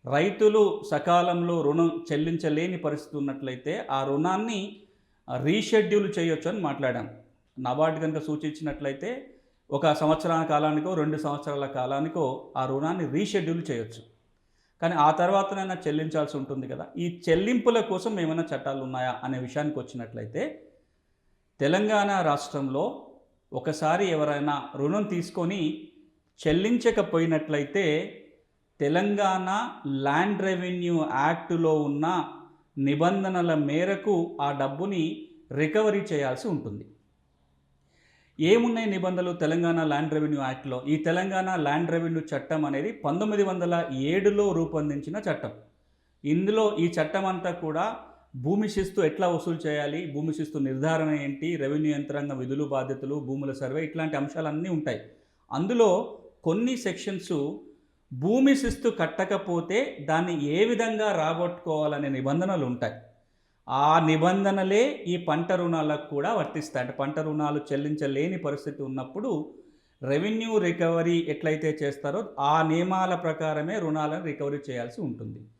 రైతులు సకాలంలో రుణం చెల్లించలేని పరిస్థితి ఉన్నట్లయితే ఆ రుణాన్ని రీషెడ్యూల్ చేయొచ్చు అని మాట్లాడాం. నబార్డ్ గనుక సూచించినట్లయితే ఒక సంవత్సరాల కాలానికో, 2 సంవత్సరాల కాలానికో ఆ రుణాన్ని రీషెడ్యూల్ చేయొచ్చు. కానీ ఆ తర్వాతనైనా చెల్లించాల్సి ఉంటుంది కదా! ఈ చెల్లింపుల కోసం ఏమైనా చట్టాలున్నాయా అనే విషయానికొచ్చినట్లయితే, తెలంగాణ రాష్ట్రంలో ఒకసారి ఎవరైనా రుణం తీసుకొని చెల్లించకపోయినట్లయితే, తెలంగాణ ల్యాండ్ రెవెన్యూ యాక్టులో ఉన్న నిబంధనల మేరకు ఆ డబ్బుని రికవరీ చేయాల్సి ఉంటుంది. ఏమున్నాయి నిబంధనలు తెలంగాణ ల్యాండ్ రెవెన్యూ యాక్ట్‌లో? ఈ తెలంగాణ ల్యాండ్ రెవెన్యూ చట్టం అనేది 1907లో రూపొందించిన చట్టం. ఇందులో ఈ చట్టం అంతా కూడా భూమి శిస్తు ఎట్లా వసూలు చేయాలి, భూమి శిస్తు నిర్ధారణ ఏంటి, రెవెన్యూ యంత్రాంగం విధులు, బాధ్యతలు, భూముల సర్వే ఇట్లాంటి అంశాలన్నీ ఉంటాయి. అందులో కొన్ని సెక్షన్సు భూమి శిస్తు కట్టకపోతే దాన్ని ఏ విధంగా రాబట్టుకోవాలనే నిబంధనలు ఉంటాయి. ఆ నిబంధనలే ఈ పంట రుణాలకు కూడా వర్తిస్తాయి. అంటే పంట రుణాలు చెల్లించలేని పరిస్థితి ఉన్నప్పుడు రెవెన్యూ రికవరీ ఎట్లయితే చేస్తారో ఆ నియమాల ప్రకారమే రుణాలను రికవరీ చేయాల్సి ఉంటుంది.